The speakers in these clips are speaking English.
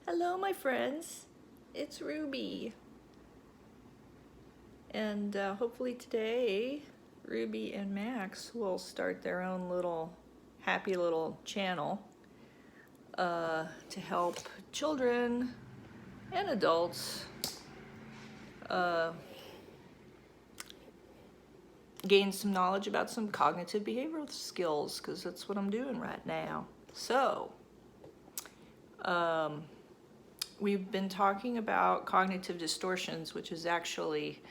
Hello, my friends. It's Ruby. And hopefully today, Ruby and Max will start their own little happy little channel to help children and adults uh, gain some knowledge about some cognitive behavioral skills, because that's what I'm doing right now. So, we've been talking about cognitive distortions, which is actually,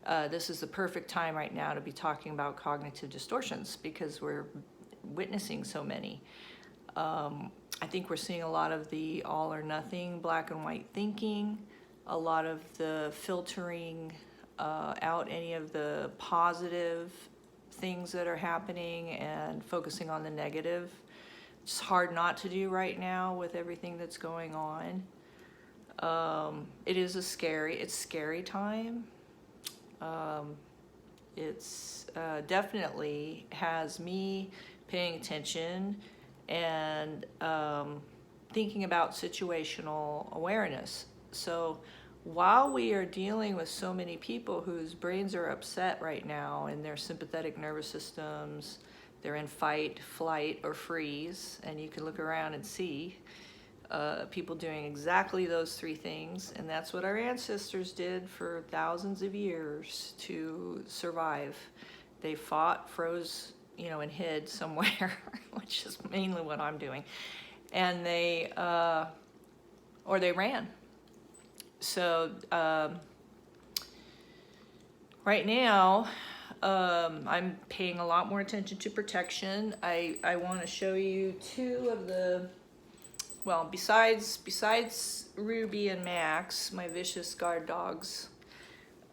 this is the perfect time right now to be talking about cognitive distortions because we're witnessing so many. I think we're seeing a lot of the all or nothing, black and white thinking, a lot of the filtering out any of the positive things that are happening and focusing on the negative. It's hard not to do right now with everything that's going on. It's scary time. It's definitely has me paying attention and thinking about situational awareness. So while we are dealing with so many people whose brains are upset right now in their sympathetic nervous systems, they're in fight, flight, or freeze, and you can look around and see people doing exactly those three things, and that's what our ancestors did for thousands of years to survive. They fought, froze, and hid somewhere, which is mainly what I'm doing, and they ran. So right now, I'm paying a lot more attention to protection. I want to show you two of the, well, besides Ruby and Max, my vicious guard dogs,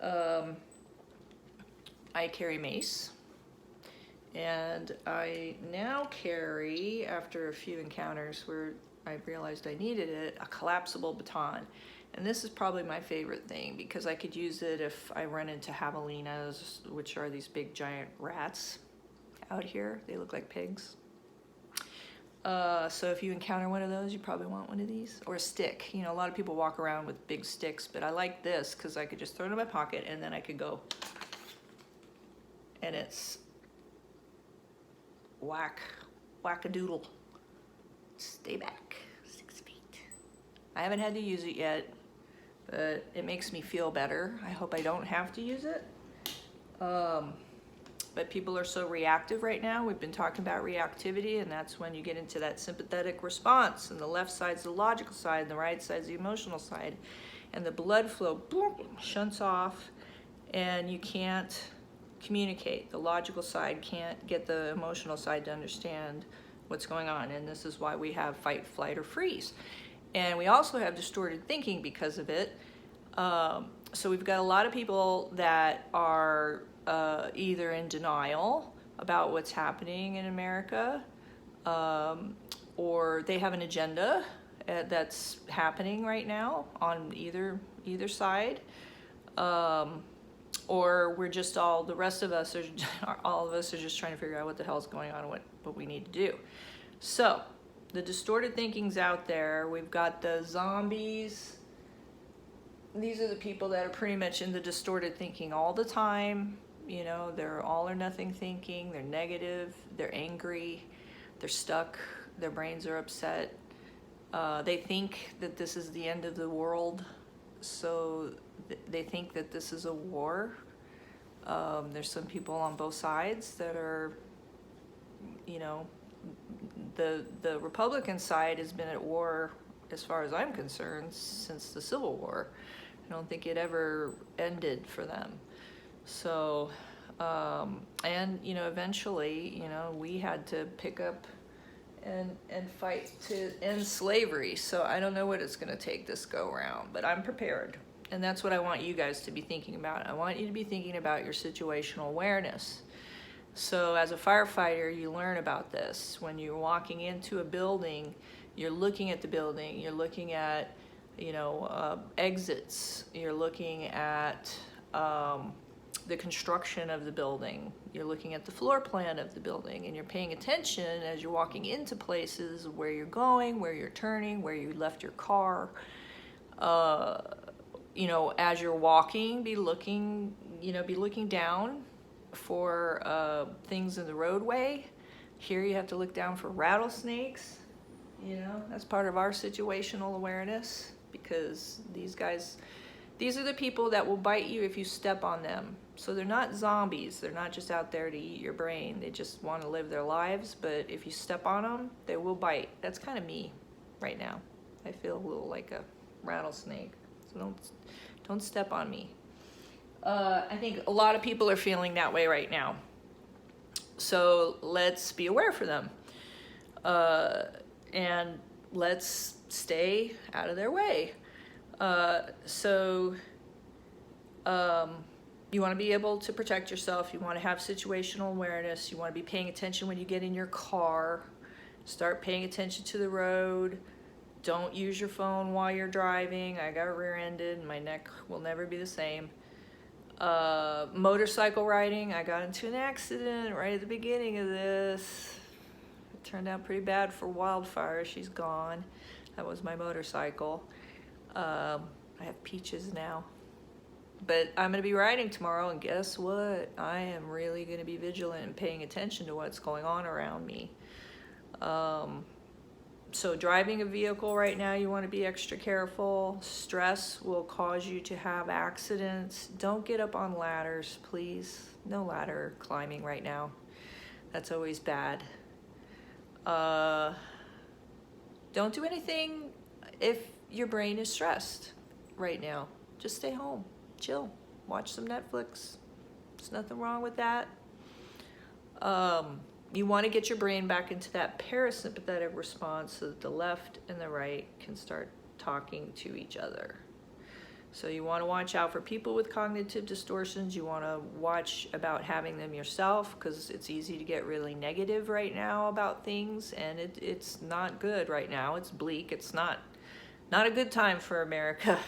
I carry mace. And I now carry, after a few encounters where I realized I needed it, a collapsible baton. And this is probably my favorite thing because I could use it if I run into javelinas, which are these big giant rats out here. They look like pigs. So if you encounter one of those, you probably want one of these. Or a stick. A lot of people walk around with big sticks, but I like this because I could just throw it in my pocket and then I could go. And it's whack-a-doodle. Stay back 6 feet. I haven't had to use it yet, but it makes me feel better. I hope I don't have to use it. But people are so reactive right now. We've been talking about reactivity, and that's when you get into that sympathetic response, and the left side's the logical side, and the right side's the emotional side, and the blood flow boom, shunts off, and you can't communicate. The logical side can't get the emotional side to understand what's going on, and this is why we have fight, flight, or freeze. And we also have distorted thinking because of it. So we've got a lot of people that are either in denial about what's happening in America, or they have an agenda that's happening right now on either side. Or we're just the rest of us all of us are just trying to figure out what the hell's going on and what we need to do. So the distorted thinking's out there. We've got the zombies. These are the people that are pretty much in the distorted thinking all the time. They're all or nothing thinking. They're negative. They're angry. They're stuck. Their brains are upset. They think that this is the end of the world. So they think that this is a war. There's some people on both sides that are, the Republican side has been at war, as far as I'm concerned, since the Civil War. I don't think it ever ended for them. So, and, eventually, we had to pick up and fight to end slavery. So I don't know what it's going to take this go around, but I'm prepared. And that's what I want you guys to be thinking about. I want you to be thinking about your situational awareness. So as a firefighter, you learn about this. When you're walking into a building, you're looking at the building, you're looking at, exits, you're looking at the construction of the building. You're looking at the floor plan of the building, and you're paying attention as you're walking into places, where you're going, where you're turning, where you left your car. You know, as you're walking, be looking down for things in the roadway. Here you have to look down for rattlesnakes. You know, that's part of our situational awareness, because these are the people that will bite you if you step on them. So they're not zombies. They're not just out there to eat your brain. They just want to live their lives, but if you step on them, they will bite. That's kind of me right now. I feel a little like a rattlesnake. So don't step on me. I think a lot of people are feeling that way right now. So let's be aware for them. And let's stay out of their way. You want to be able to protect yourself. You want to have situational awareness. You want to be paying attention when you get in your car. Start paying attention to the road. Don't use your phone while you're driving. I got rear-ended and my neck will never be the same. Motorcycle riding. I got into an accident right at the beginning of this. It turned out pretty bad for Wildfire. She's gone. That was my motorcycle. I have Peaches now. But I'm going to be riding tomorrow, and guess what? I am really going to be vigilant and paying attention to what's going on around me. So driving a vehicle right now, you want to be extra careful. Stress will cause you to have accidents. Don't get up on ladders, please. No ladder climbing right now. That's always bad. Don't do anything if your brain is stressed right now. Just stay home, chill, watch some Netflix. There's nothing wrong with that. You want to get your brain back into that parasympathetic response so that the left and the right can start talking to each other. So you want to watch out for people with cognitive distortions. You want to watch about having them yourself, because it's easy to get really negative right now about things, and it's not good right now. It's bleak. It's not a good time for America.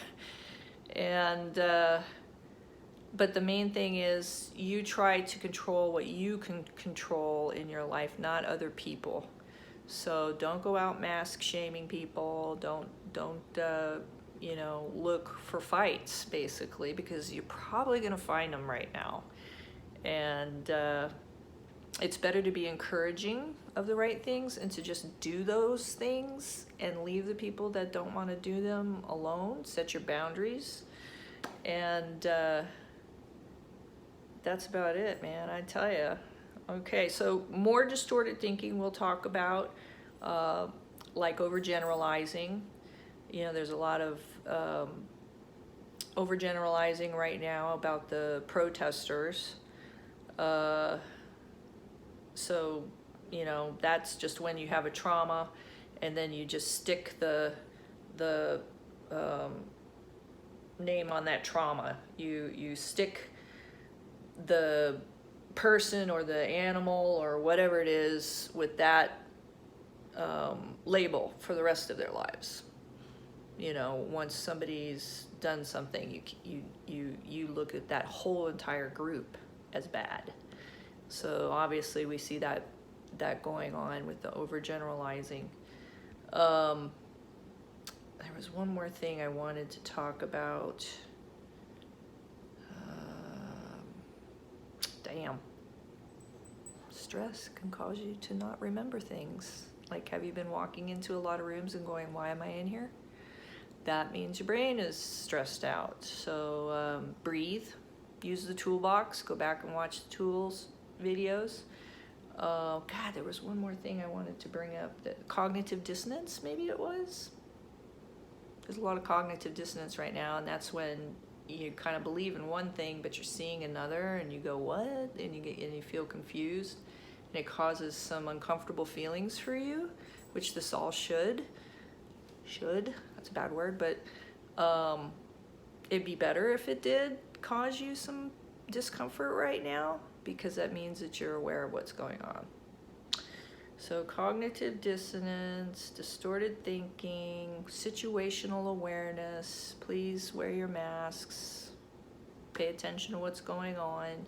And but the main thing is you try to control what you can control in your life, not other people. So don't go out mask shaming people. Don't look for fights, basically, because you're probably going to find them right now. And it's better to be encouraging of the right things and to just do those things and leave the people that don't want to do them alone. Set your boundaries. And that's about it, man, I tell you. Okay, so more distorted thinking we'll talk about, like overgeneralizing. You know, there's a lot of overgeneralizing right now about the protesters. So, you know, that's just when you have a trauma and then you just stick the name on that trauma. You stick the person or the animal or whatever it is with that label for the rest of their lives. You know, once somebody's done something, you look at that whole entire group as bad. So obviously we see that going on with the overgeneralizing. There was one more thing I wanted to talk about. Damn. Stress can cause you to not remember things. Like, have you been walking into a lot of rooms and going, why am I in here? That means your brain is stressed out. So breathe, use the toolbox, go back and watch the tools videos. God, there was one more thing I wanted to bring up. That cognitive dissonance, maybe it was. There's a lot of cognitive dissonance right now, and that's when you kind of believe in one thing, but you're seeing another, and you go, what? And you feel confused, and it causes some uncomfortable feelings for you, which this all should. That's a bad word, but it'd be better if it did cause you some discomfort right now, because that means that you're aware of what's going on. So cognitive dissonance, distorted thinking, situational awareness. Please wear your masks. pay attention to what's going on.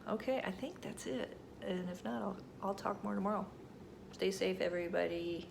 Okay, I think that's it. And if not, I'll talk more tomorrow. Stay safe, everybody.